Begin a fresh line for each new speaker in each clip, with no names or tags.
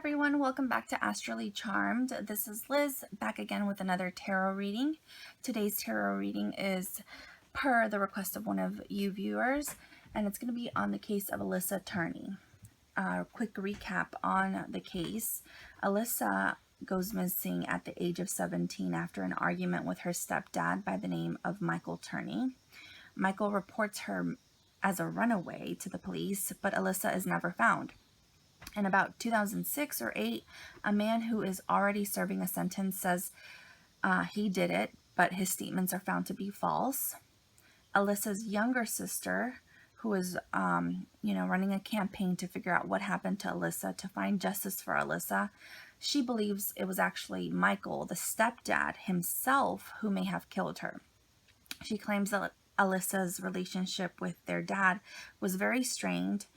everyone, welcome back to Astrally Charmed. This is Liz, back again with another tarot reading. Today's tarot reading is per the request of one of you viewers, and it's going to be on the case of Alissa Turney. Quick recap on the case. Alissa goes missing at the age of 17 after an argument with her stepdad by the name of Michael Turney. Michael reports her as a runaway to the police, but Alissa is never found. In about 2006 or 8, a man who is already serving a sentence says he did it, but his statements are found to be false. Alissa's younger sister, who is, running a campaign to figure out what happened to Alissa, to find justice for Alissa, she believes it was actually Michael, the stepdad himself, who may have killed her. She claims that Alissa's relationship with their dad was very strained.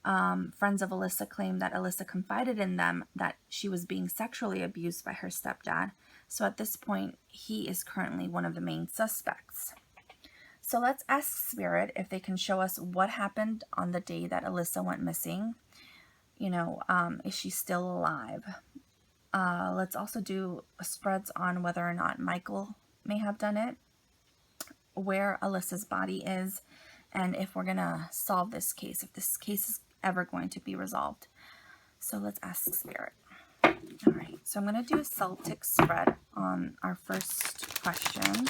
Friends of Alissa claim that Alissa confided in them that she was being sexually abused by her stepdad. So at this point, he is currently one of the main suspects. So let's ask Spirit if they can show us what happened on the day that Alissa went missing. Is she still alive? Let's also do spreads on whether or not Michael may have done it, where Alissa's body is, and if we're going to solve this case, if this case is ever going to be resolved. So let's ask Spirit. All right, so I'm going to do a Celtic spread on our first question,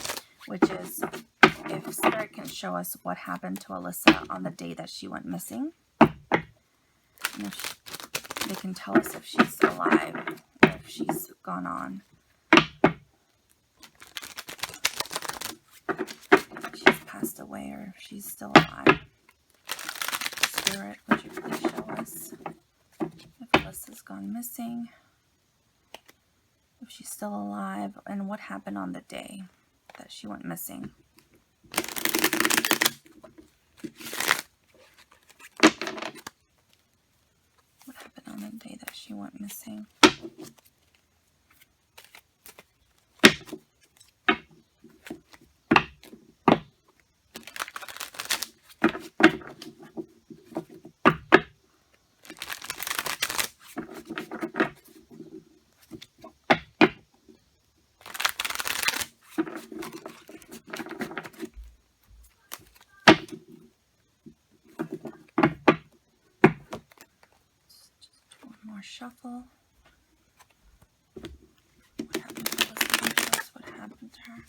which is if Spirit can show us what happened to Alissa on the day that she went missing. And if they can tell us if she's alive or if she's gone on. If she's passed away or if she's still alive. Spirit, would you please show us if Alissa's gone missing, if she's still alive, and what happened on the day that she went missing. What happened on the day that she went missing? Shuffle. What happened to Alissa? What happened to her?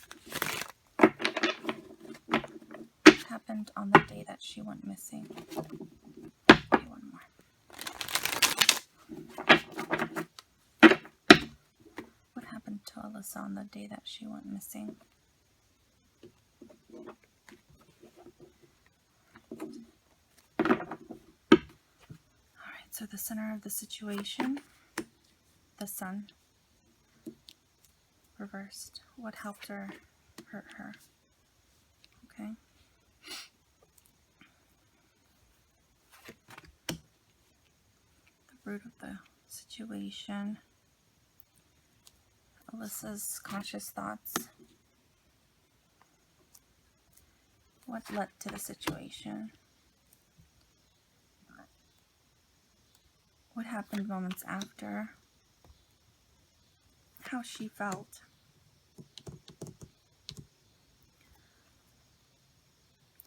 What happened on the day that she went missing? Okay, one more. What happened to Alissa on the day that she went missing? So the center of the situation, the sun, reversed. What helped her hurt her? Okay. The root of the situation, Alissa's conscious thoughts. What led to the situation? What happened moments after? How she felt.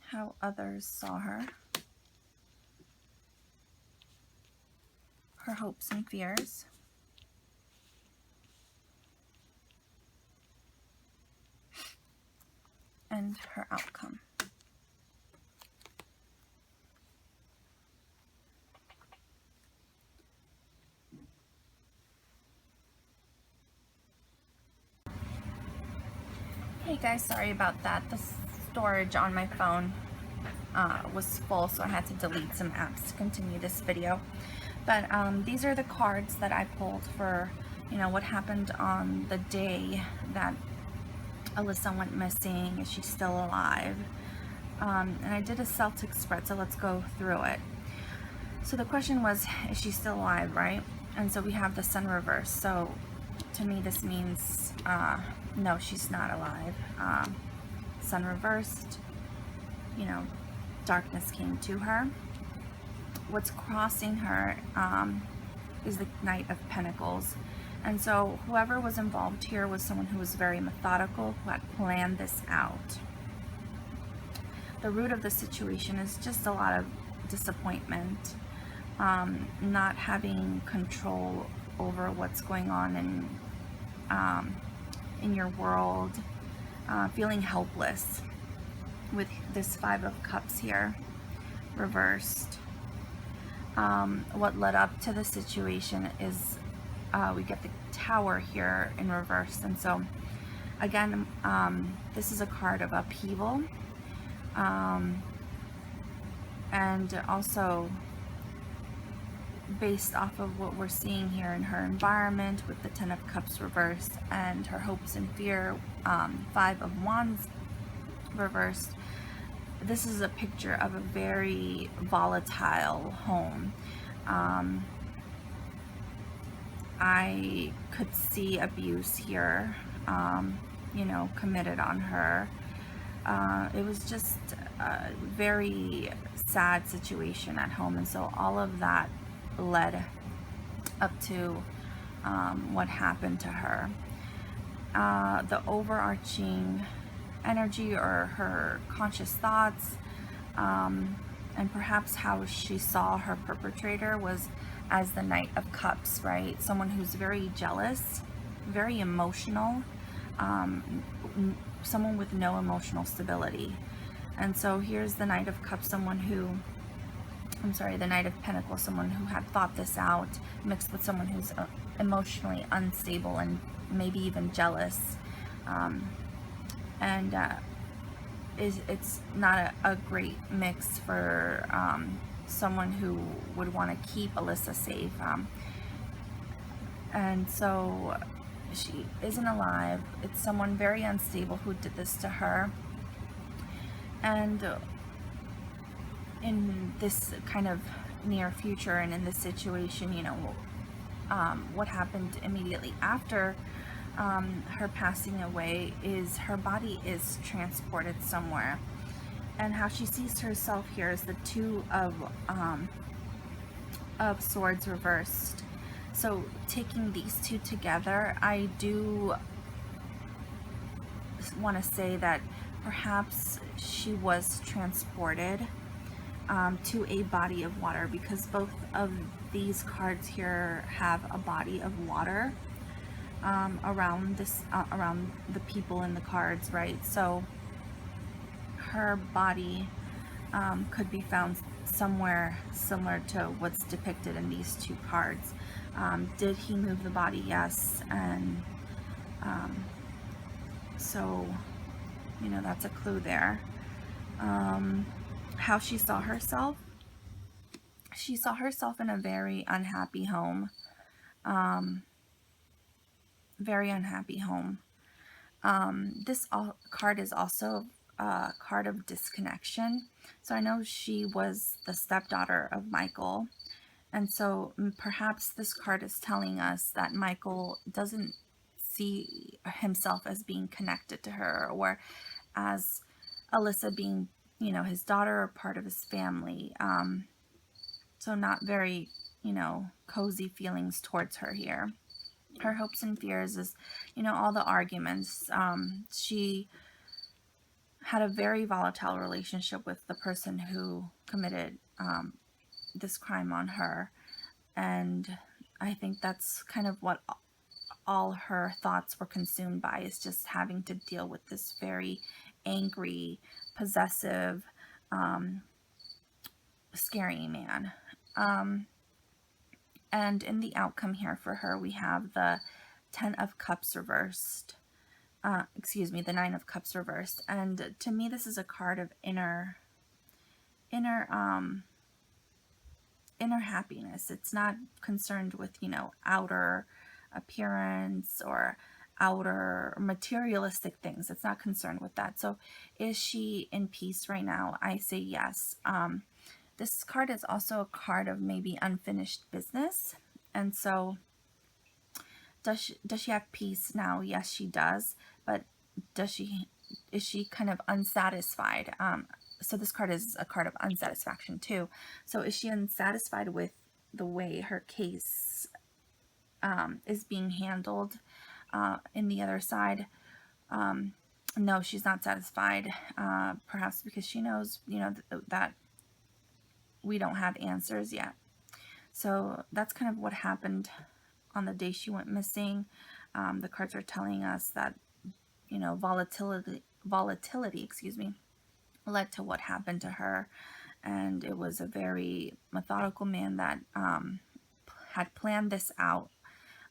How others saw her. Her hopes and fears. And her outcome. Hey guys, sorry about that. The storage on my phone was full, so I had to delete some apps to continue this video. But these are the cards that I pulled for, what happened on the day that Alissa went missing. Is she still alive? And I did a Celtic spread, so let's go through it. So the question was, is she still alive, right? And so we have the sun reversed. So to me, this means no, she's not alive. Sun reversed, darkness came to her. What's crossing her is the Knight of Pentacles. And so whoever was involved here was someone who was very methodical, who had planned this out. The root of the situation is just a lot of disappointment, not having control over what's going on in your world, feeling helpless with this Five of Cups here reversed. What led up to the situation is we get the Tower here in reverse, and so again, this is a card of upheaval, and also based off of what we're seeing here in her environment with the Ten of Cups reversed and her hopes and fear, Five of Wands reversed. This is a picture of a very volatile home. I could see abuse here, committed on her. It was just a very sad situation at home, and so all of that led up to what happened to her. The overarching energy or her conscious thoughts, and perhaps how she saw her perpetrator was as the Knight of Cups, right? Someone who's very jealous, very emotional, someone with no emotional stability. And so here's the Knight of Cups, the Knight of Pentacles, someone who had thought this out, mixed with someone who's emotionally unstable and maybe even jealous. It's not a great mix for someone who would want to keep Alissa safe. And so she isn't alive. It's someone very unstable who did this to her. And in this kind of near future and in this situation, what happened immediately after her passing away is her body is transported somewhere. And how she sees herself here is the Two of Swords reversed. So taking these two together, I do want to say that perhaps she was transported to a body of water, because both of these cards here have a body of water around the people in the cards, right? So her body could be found somewhere similar to what's depicted in these two cards. Did he move the body? Yes. And so that's a clue there. How she saw herself in a very unhappy home, very unhappy home. This card is also a card of disconnection. So I know she was the stepdaughter of Michael, and so perhaps this card is telling us that Michael doesn't see himself as being connected to her, or as Alissa being, his daughter or part of his family. So not very, cozy feelings towards her here. Her hopes and fears is, all the arguments. She had a very volatile relationship with the person who committed this crime on her. And I think that's kind of what all her thoughts were consumed by, is just having to deal with this very angry, possessive, scary man. And in the outcome here for her, we have the Ten of Cups reversed. The Nine of Cups reversed. And to me, this is a card of inner happiness. It's not concerned with, outer appearance or outer materialistic things. It's not concerned with that. So is she in peace right now? I say yes. This card is also a card of maybe unfinished business. And so does she have peace now? Yes, she does. But is she kind of unsatisfied? So this card is a card of unsatisfaction too. So is she unsatisfied with the way her case is being handled in the other side. No, she's not satisfied, perhaps because she knows, you know, that we don't have answers yet. So that's kind of what happened on the day she went missing. The cards are telling us that, you know, volatility, excuse me, led to what happened to her. And it was a very methodical man that had planned this out.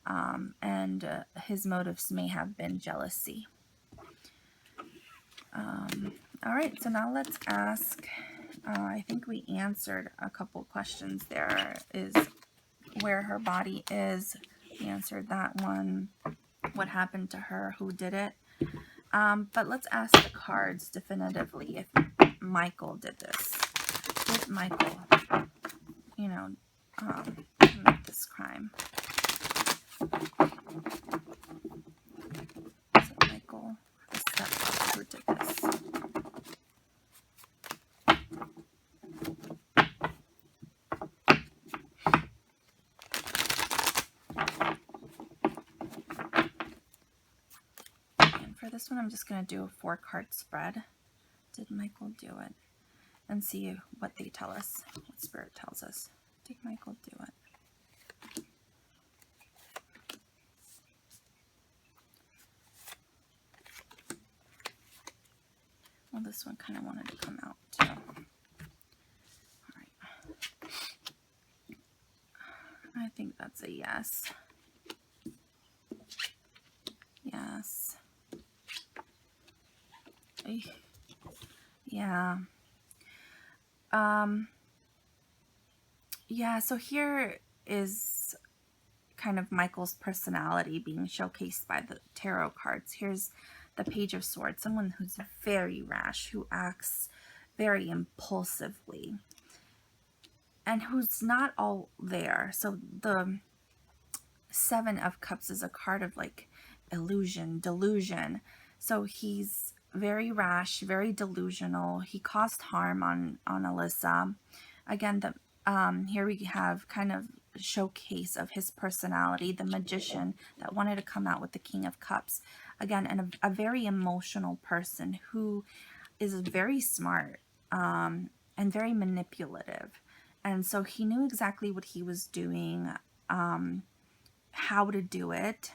And his motives may have been jealousy. All right, so now let's ask, I think we answered a couple questions. There is where her body is. We answered that one. What happened to her? Who did it? But let's ask the cards definitively if Michael did this. Did Michael, you know, commit this crime? Is it Michael, the stepfather, who did this? And for this one, I'm just going to do a 4-card spread. Did Michael do it? And see what they tell us, what Spirit tells us. Did Michael do it? Well, this one kind of wanted to come out too. All right. I think that's a yes. Yes. Yeah. Yeah, so here is kind of Michael's personality being showcased by the tarot cards. Here's the Page of Swords, someone who's very rash, who acts very impulsively, and who's not all there. So the 7 of Cups is a card of like illusion, delusion. So he's very rash, very delusional. He caused harm on Alissa. Again, here we have kind of showcase of his personality, the magician that wanted to come out with the King of Cups. Again, and a very emotional person who is very smart and very manipulative. And so he knew exactly what he was doing, how to do it.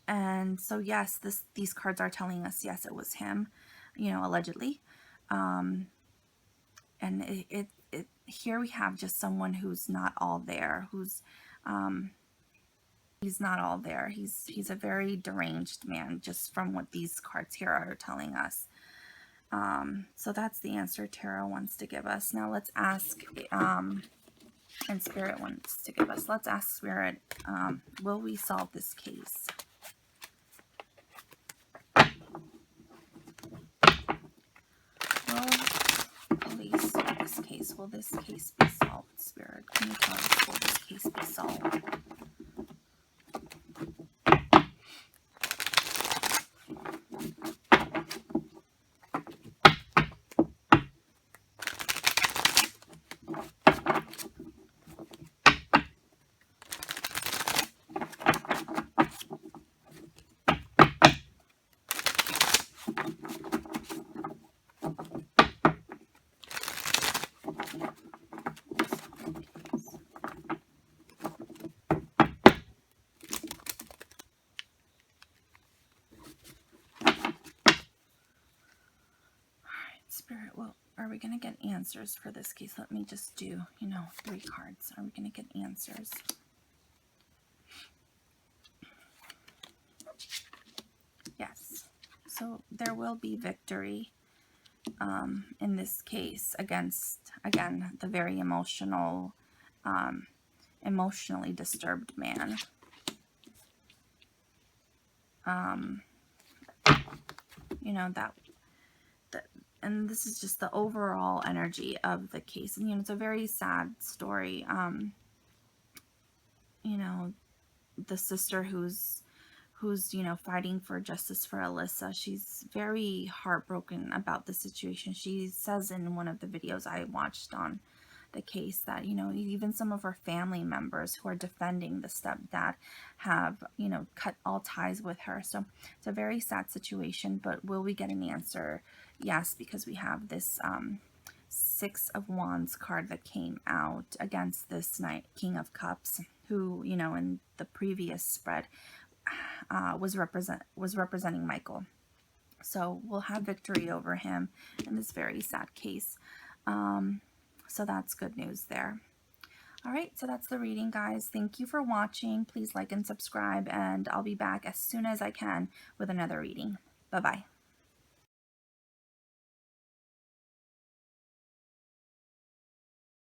And so, yes, these cards are telling us, yes, it was him, you know, allegedly. And here we have just someone who's not all there, who's, he's not all there. He's a very deranged man, just from what these cards here are telling us. So that's the answer Tarot wants to give us. Now let's ask, and Spirit wants to give us, let's ask Spirit, will we solve this case? Will police solve this case? Will this case be solved, Spirit? Can you tell us, will this case be solved? Spirit, well, are we going to get answers for this case? Let me just do, 3 cards. Are we going to get answers? Yes. So there will be victory in this case against, again, the very emotionally disturbed man. And this is just the overall energy of the case. And, it's a very sad story. The sister who's, fighting for justice for Alissa, she's very heartbroken about the situation. She says in one of the videos I watched on the case that, you know, even some of her family members who are defending the stepdad have, you know, cut all ties with her. So it's a very sad situation, but will we get an answer? Yes, because we have this Six of Wands card that came out against this Knight, King of Cups, who, you know, in the previous spread was representing Michael. So we'll have victory over him in this very sad case. So that's good news there. All right, so that's the reading, guys. Thank you for watching. Please like and subscribe, and I'll be back as soon as I can with another reading. Bye-bye.